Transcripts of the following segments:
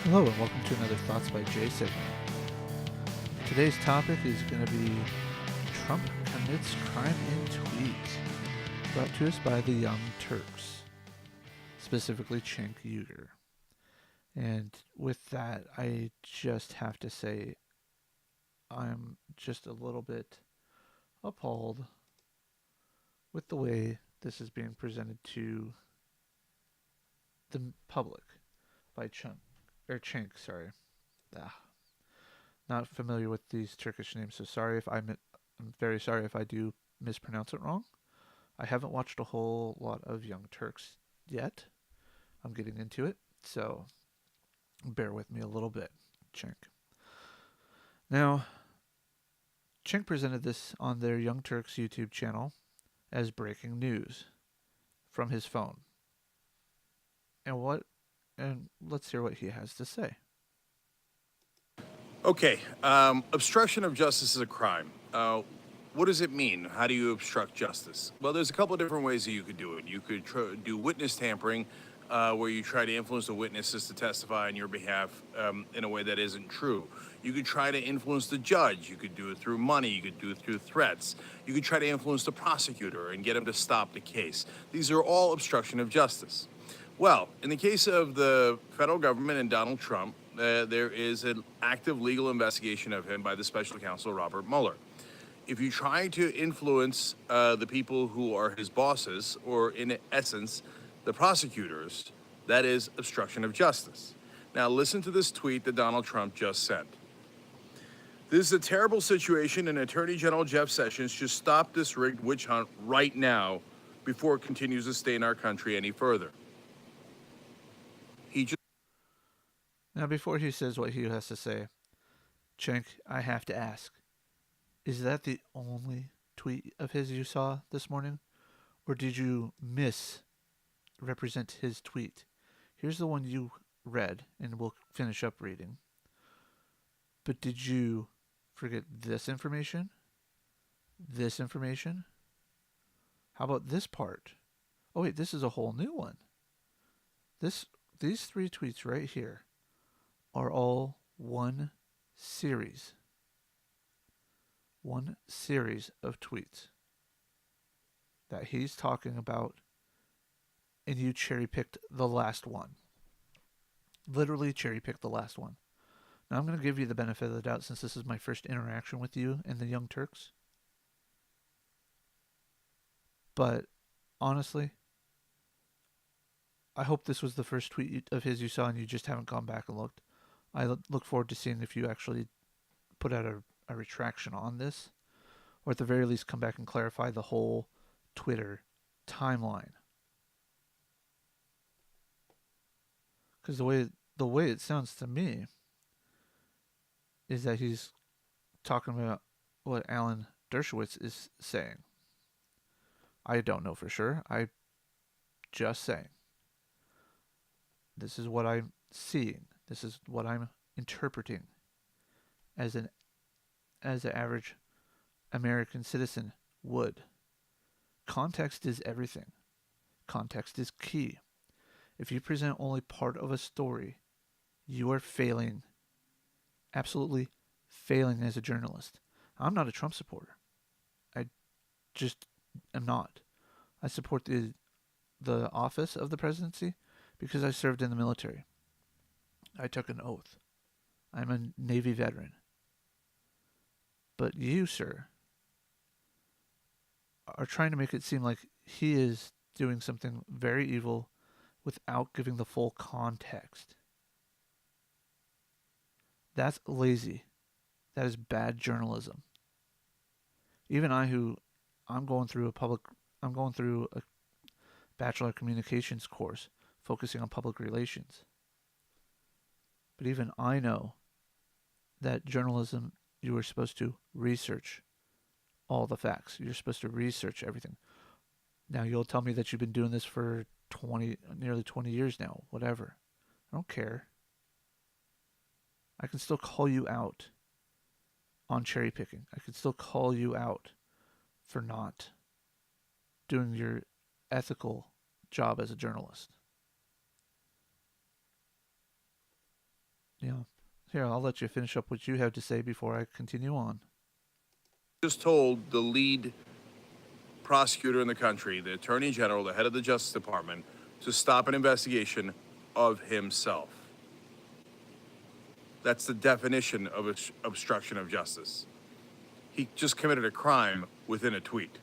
Hello and welcome to another Thoughts by Jay segment. Today's topic is going to be Trump commits crime in tweets, brought to us by the Young Turks, specifically Cenk CONTEXT. And with that, I just have to say I'm just a little bit appalled with the way this is being presented to the public by Cenk, sorry. Not familiar with these Turkish names, so I'm very sorry if I do mispronounce it wrong. I haven't watched a whole lot of Young Turks yet. I'm getting into it, so bear with me a little bit, Cenk. Now, Cenk presented this on their Young Turks YouTube channel as breaking news from his phone. And let's hear what he has to say. Okay, obstruction of justice is a crime. What does it mean? How do you obstruct justice? Well, there's a couple of different ways that you could do it. You could do witness tampering, where you try to influence the witnesses to testify on your behalf in a way that isn't true. You could try to influence the judge. You could do it through money. You could do it through threats. You could try to influence the prosecutor and get him to stop the case. These are all obstruction of justice. Well, in the case of the federal government and Donald Trump, there is an active legal investigation of him by the special counsel Robert Mueller. If you try to influence the people who are his bosses, or in essence, the prosecutors, that is obstruction of justice. Now listen to this tweet that Donald Trump just sent. This is a terrible situation, and Attorney General Jeff Sessions should stop this rigged witch hunt right now before it continues to stain our country any further. Now, before he says what he has to say, Cenk, I have to ask, is that the only tweet of his you saw this morning? Or did you misrepresent his tweet? Here's the one you read, and we'll finish up reading. But did you forget this information? This information? How about this part? Oh wait, this is a whole new one. These three tweets right here are all one series. One series of tweets that he's talking about, and you cherry picked the last one. Literally cherry picked the last one. Now I'm going to give you the benefit of the doubt since this is my first interaction with you and the Young Turks. But honestly, I hope this was the first tweet of his you saw and you just haven't gone back and looked. I look forward to seeing if you actually put out a retraction on this, or at the very least come back and clarify the whole Twitter timeline. Because the way it sounds to me is that he's talking about what Alan Dershowitz is saying. I don't know for sure. I just saying. This is what I'm seeing. This is what I'm interpreting as an average American citizen would. Context is everything. Context is key. If you present only part of a story, you are failing. Absolutely failing as a journalist. I'm not a Trump supporter. I just am not. I support the office of the presidency because I served in the military. I took an oath. I'm a Navy veteran. But you, sir, are trying to make it seem like he is doing something very evil without giving the full context. That's lazy. That is bad journalism. Even I'm going through a Bachelor of Communications course focusing on public relations. But even I know that journalism, you are supposed to research all the facts. You're supposed to research everything. Now you'll tell me that you've been doing this for nearly 20 years now, whatever. I don't care. I can still call you out on cherry picking. I can still call you out for not doing your ethical job as a journalist. Here, I'll let you finish up what you have to say before I continue on. Just told the lead prosecutor in the country, the attorney general, the head of the Justice Department, to stop an investigation of himself. That's the definition of obstruction of justice. He just committed a crime within a tweet.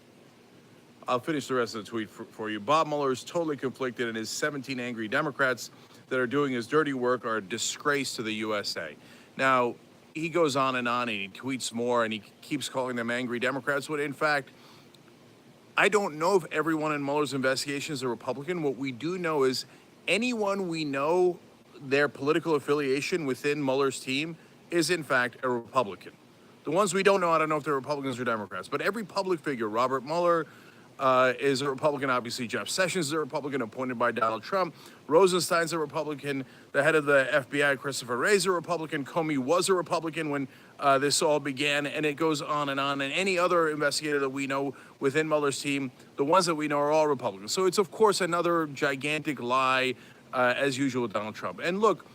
I'll finish the rest of the tweet for you. Bob Mueller is totally conflicted, and his 17 angry Democrats that are doing his dirty work are a disgrace to the USA. Now, he goes on, and he tweets more, and he keeps calling them angry Democrats, when in fact, I don't know if everyone in Mueller's investigation is a Republican. What we do know is anyone we know their political affiliation within Mueller's team is in fact a Republican. The ones we don't know, I don't know if they're Republicans or Democrats, but every public figure, Robert Mueller is a Republican. Obviously, Jeff Sessions is a Republican appointed by Donald Trump. Rosenstein's a Republican. The head of the FBI, Christopher Wray, is a Republican. Comey was a Republican when this all began, and it goes on. And any other investigator that we know within Mueller's team, the ones that we know are all Republicans. So it's, of course, another gigantic lie, as usual, with Donald Trump. And look,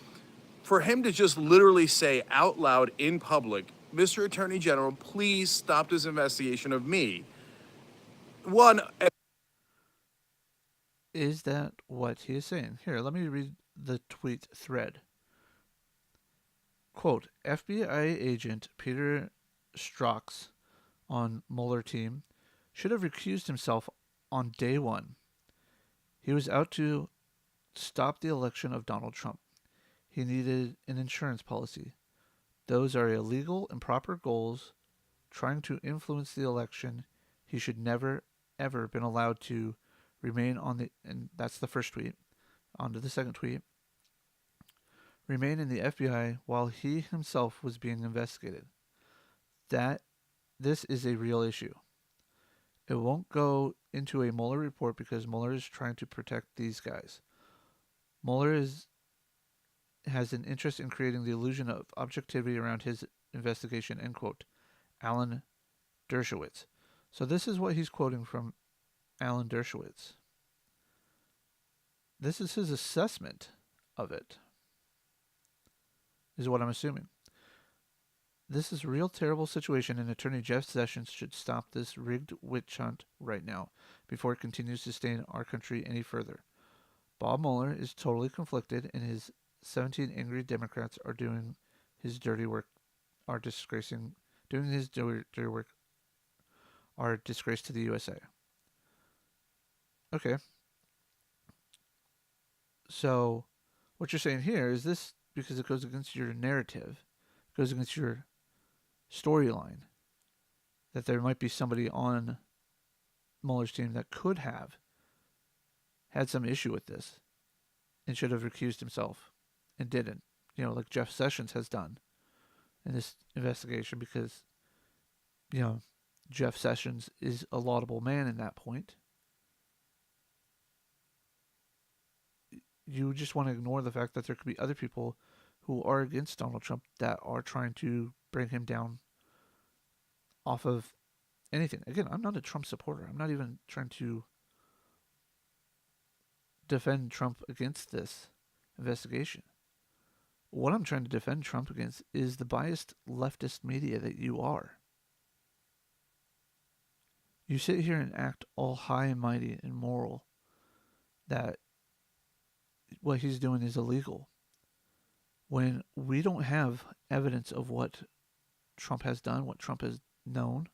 for him to just literally say out loud in public, Mr. Attorney General, please stop this investigation of me. One, is that what he is saying? Here, let me read the tweet thread. Quote, FBI agent Peter Strzok's on Mueller team should have recused himself on day one. He was out to stop the election of Donald Trump. He needed an insurance policy. Those are illegal, improper goals. Trying to influence the election, he should never, ever been allowed to remain on the, and that's the first tweet, on to the second tweet, remain in the FBI while he himself was being investigated. This is a real issue. It won't go into a Mueller report because Mueller is trying to protect these guys. Mueller has an interest in creating the illusion of objectivity around his investigation, end quote. Alan Dershowitz. So this is what he's quoting from Alan Dershowitz. This is his assessment of it, is what I'm assuming. This is a real terrible situation, and Attorney Jeff Sessions should stop this rigged witch hunt right now before it continues to stain our country any further. Bob Mueller is totally conflicted, and his 17 angry Democrats are doing his dirty work, are a disgrace to the USA. Okay. So, what you're saying here is this because it goes against your narrative, goes against your storyline, that there might be somebody on Mueller's team that could have had some issue with this and should have recused himself and didn't, like Jeff Sessions has done in this investigation, because, Jeff Sessions is a laudable man in that point. You just want to ignore the fact that there could be other people who are against Donald Trump that are trying to bring him down off of anything. Again, I'm not a Trump supporter. I'm not even trying to defend Trump against this investigation. What I'm trying to defend Trump against is the biased leftist media that you are. You sit here and act all high and mighty and moral that what he's doing is illegal, when we don't have evidence of what Trump has done, what Trump has known.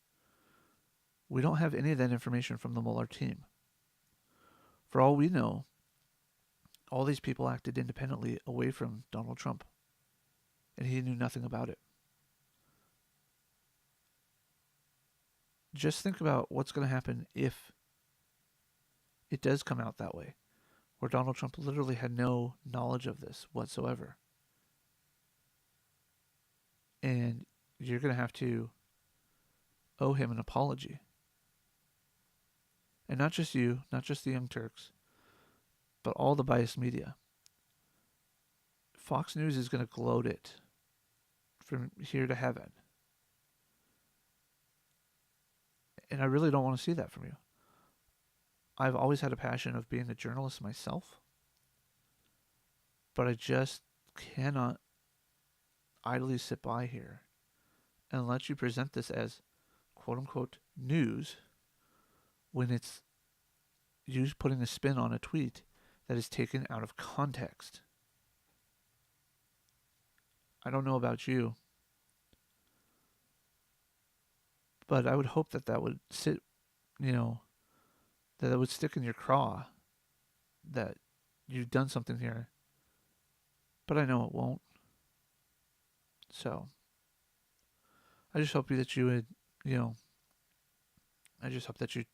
We don't have any of that information from the Mueller team. For all we know, all these people acted independently away from Donald Trump, and he knew nothing about it. Just think about what's going to happen if it does come out that way, where Donald Trump literally had no knowledge of this whatsoever. And you're going to have to owe him an apology. And not just you, not just the Young Turks, but all the biased media. Fox News is going to gloat it from here to heaven. And I really don't want to see that from you. I've always had a passion of being a journalist myself, but I just cannot idly sit by here and let you present this as quote unquote news when it's you putting a spin on a tweet that is taken out of context. I don't know about you, but I would hope that that would sit, that it would stick in your craw that you've done something here. But I know it won't. So I just hope that you would, you know, I just hope that you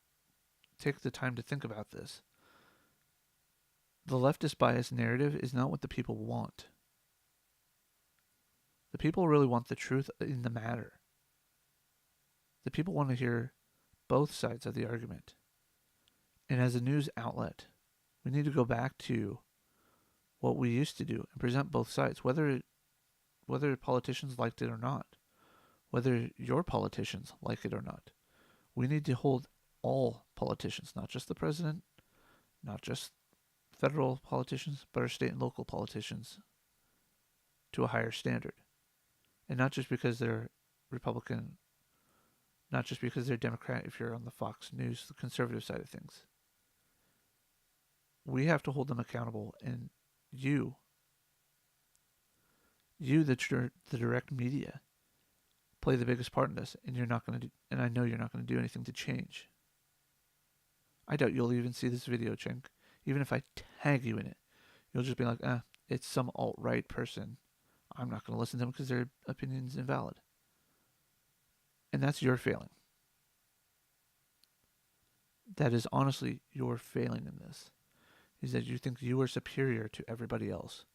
take the time to think about this. The leftist bias narrative is not what the people want. The people really want the truth in the matter. The people want to hear both sides of the argument. And as a news outlet, we need to go back to what we used to do and present both sides, whether politicians liked it or not, whether your politicians like it or not. We need to hold all politicians, not just the president, not just federal politicians, but our state and local politicians, to a higher standard. And not just because they're Republican, not just because they're Democrat if you're on the Fox News, the conservative side of things. We have to hold them accountable, and the direct media, play the biggest part in this, and you're not going to, and I know you're not going to do anything to change. I doubt you'll even see this video, Cenk. Even if I tag you in it, you'll just be like, it's some alt-right person. I'm not going to listen to them because their opinion's invalid. And that's your failing. That is honestly your failing in this, is that you think you are superior to everybody else.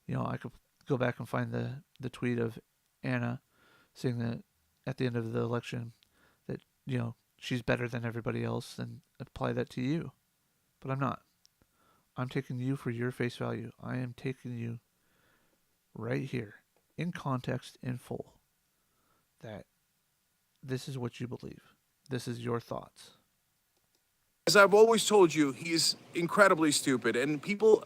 I could go back and find the tweet of Anna saying that at the end of the election that, she's better than everybody else, and apply that to you. But I'm not. I'm taking you for your face value. I am taking you right here, in context, in full, that this is what you believe. This is your thoughts. As I've always told you, he's incredibly stupid, and people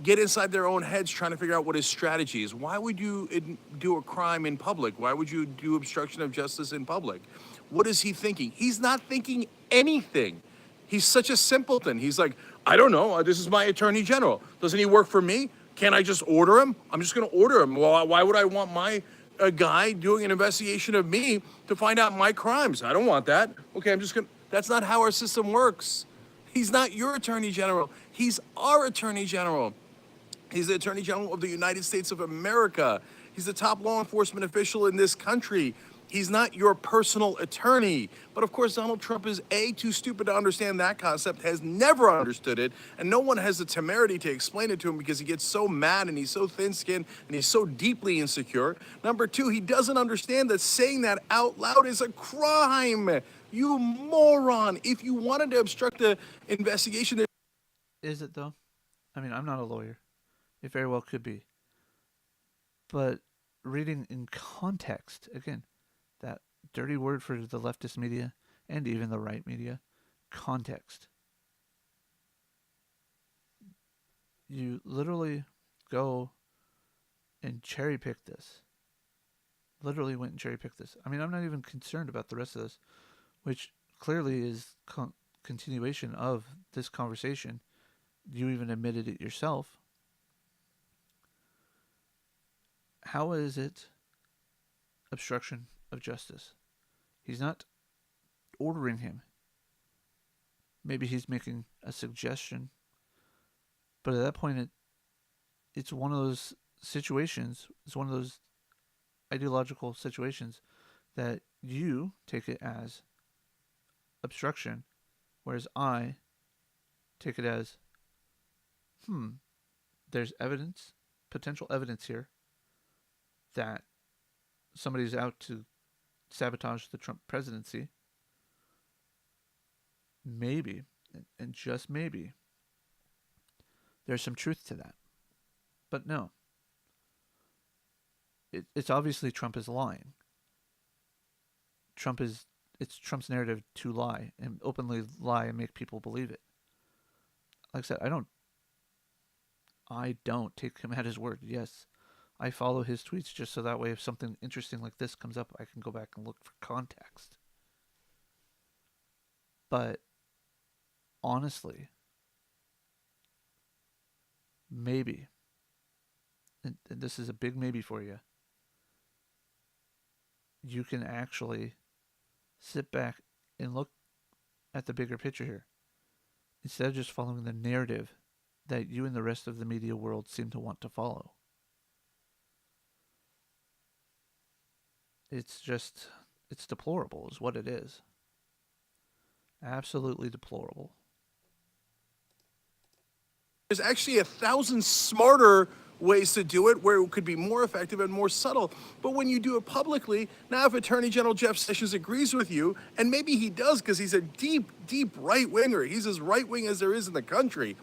get inside their own heads trying to figure out what his strategy is. Why would you do a crime in public? Why would you do obstruction of justice in public? What is he thinking? He's not thinking anything. He's such a simpleton. He's like, I don't know. This is my attorney general. Doesn't he work for me? Can't I just order him? I'm just going to order him. Well, why would I want a guy doing an investigation of me to find out my crimes? I don't want that. Okay, I'm just going to... That's not how our system works. He's not your attorney general. He's our attorney general. He's the Attorney General of the United States of America. He's the top law enforcement official in this country. He's not your personal attorney. But of course, Donald Trump is too stupid to understand that concept, has never understood it, and no one has the temerity to explain it to him because he gets so mad and he's so thin-skinned and he's so deeply insecure. Number two, he doesn't understand that saying that out loud is a crime. You moron. If you wanted to obstruct the investigation... Is it, though? I mean, I'm not a lawyer. It very well could be. But reading in context, again, that dirty word for the leftist media and even the right media, context. You literally go and cherry pick this. Literally went and cherry picked this. I mean, I'm not even concerned about the rest of this, which clearly is continuation of this conversation. You even admitted it yourself. How is it obstruction of justice? He's not ordering him. Maybe he's making a suggestion. But at that point, it's one of those situations, it's one of those ideological situations that you take it as obstruction, whereas I take it as, there's evidence, potential evidence here, that somebody's out to sabotage the Trump presidency. Maybe, and just maybe, there's some truth to that. But no. It's obviously Trump is lying. It's Trump's narrative to lie and openly lie and make people believe it. Like I said, I don't take him at his word. Yes, I follow his tweets just so that way if something interesting like this comes up, I can go back and look for context. But honestly, maybe, and this is a big maybe for you, you can actually sit back and look at the bigger picture here instead of just following the narrative that you and the rest of the media world seem to want to follow. It's deplorable, is what it is. Absolutely deplorable. There's actually 1,000 smarter ways to do it where it could be more effective and more subtle. But when you do it publicly, now if Attorney General Jeff Sessions agrees with you, and maybe he does because he's a deep, deep right winger, he's as right wing as there is in the country.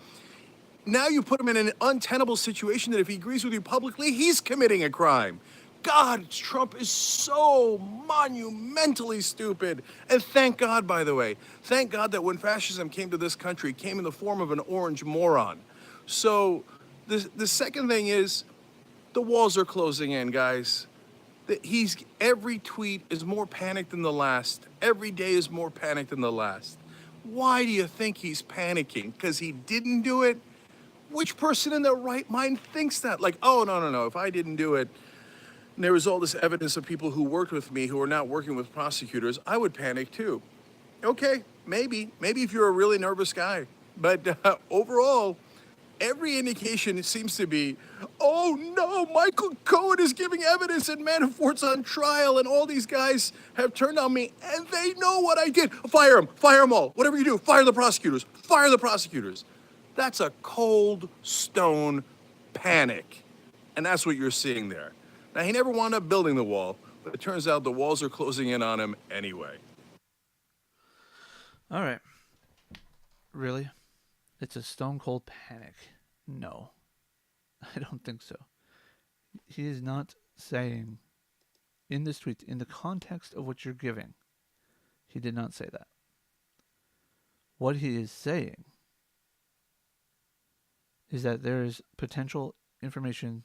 Now you put him in an untenable situation that if he agrees with you publicly, he's committing a crime. God, Trump is so monumentally stupid. And thank God, by the way, thank God that when fascism came to this country, it came in the form of an orange moron. So the second thing is the walls are closing in, guys. Every tweet is more panicked than the last. Every day is more panicked than the last. Why do you think he's panicking? Because he didn't do it? Which person in their right mind thinks that? Like, oh, no, if I didn't do it, and there was all this evidence of people who worked with me who are not working with prosecutors, I would panic too. Okay, maybe if you're a really nervous guy. But overall, every indication seems to be, oh no, Michael Cohen is giving evidence and Manafort's on trial and all these guys have turned on me and they know what I did. Fire them all. Whatever you do, fire the prosecutors. That's a cold stone panic. And that's what you're seeing there. Now, he never wound up building the wall, but it turns out the walls are closing in on him anyway. All right. Really? It's a stone cold panic. No, I don't think so. He is not saying in this tweet, in the context of what you're giving, he did not say that. What he is saying is that there is potential information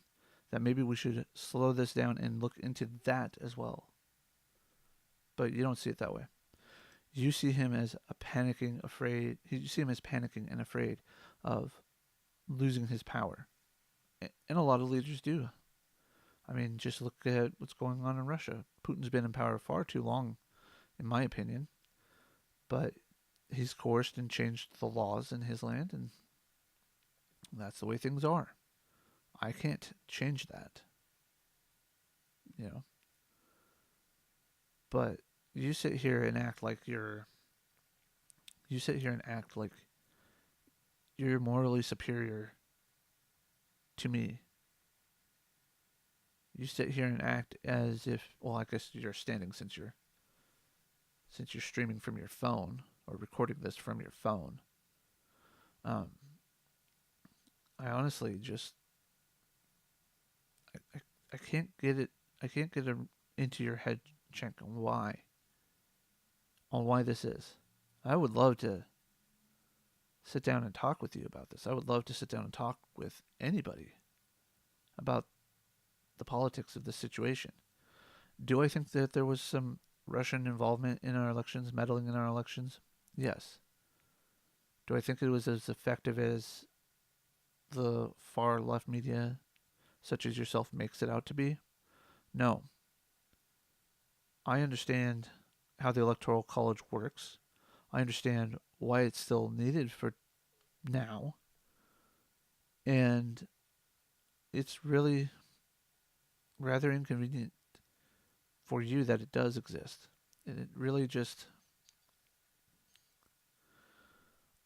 that maybe we should slow this down and look into that as well. But you don't see it that way. You see him as afraid. You see him as panicking and afraid of losing his power. And a lot of leaders do. I mean, just look at what's going on in Russia. Putin's been in power far too long, in my opinion. But he's coerced and changed the laws in his land, and that's the way things are. I can't change that. You know. But you sit here and act like you're morally superior to me. You sit here and act as if, well, I guess you're standing since you're streaming from your phone or recording this from your phone. I honestly just I can't get it. I can't get it into your head, Cenk, on why this is. I would love to sit down and talk with you about this. I would love to sit down and talk with anybody about the politics of this situation. Do I think that there was some Russian involvement in our elections, meddling in our elections? Yes. Do I think it was as effective as the far left media, such as yourself, makes it out to be? No. I understand how the Electoral College works. I understand why it's still needed for now. And it's really rather inconvenient for you that it does exist. And it really just,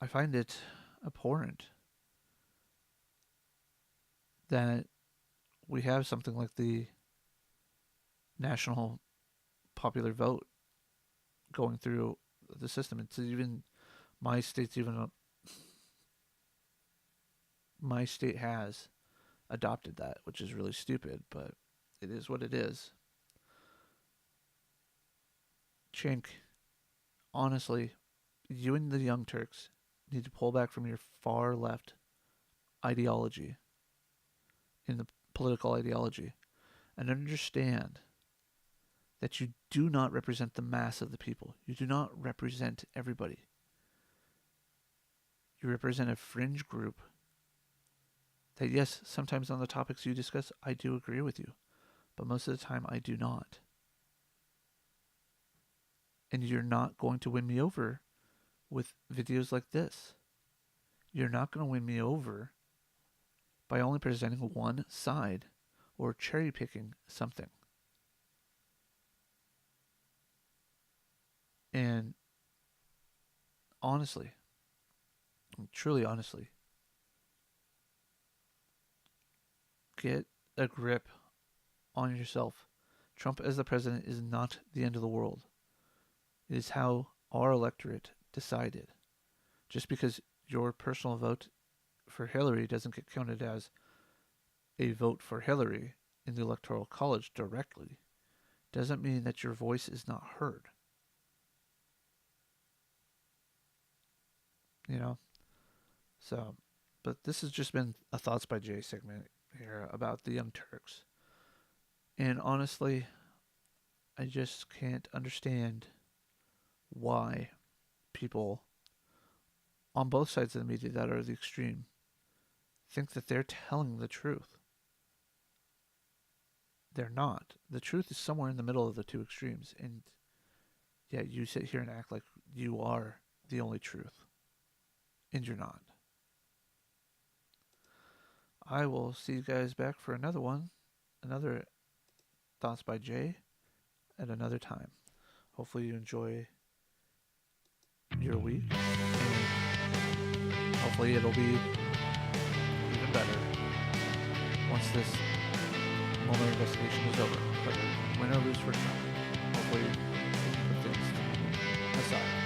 I find it abhorrent that we have something like the national popular vote going through the system. It's even, my state has adopted that, which is really stupid, but it is what it is. Cenk, honestly, you and the Young Turks need to pull back from your far left ideology in the political ideology and understand that you do not represent the mass of the people. You do not represent everybody. You represent a fringe group that, yes, sometimes on the topics you discuss, I do agree with you, but most of the time I do not. And you're not going to win me over with videos like this. You're not going to win me over by only presenting one side or cherry picking something. And honestly, truly honestly, get a grip on yourself. Trump as the president is not the end of the world. It is how our electorate decided. Just because your personal vote for Hillary doesn't get counted as a vote for Hillary in the Electoral College directly, doesn't mean that your voice is not heard. You know? So, but this has just been a Thoughts by Jay segment here about the Young Turks. And honestly, I just can't understand why people on both sides of the media that are the extreme think that they're telling the truth. They're not. The truth is somewhere in the middle of the two extremes. And yet you sit here and act like you are the only truth. And you're not. I will see you guys back for another one. Another Thoughts by Jay at another time. Hopefully you enjoy your week. And hopefully it'll be even better once this Mueller investigation is over. But win or lose for Trump. Hopefully we can put things aside.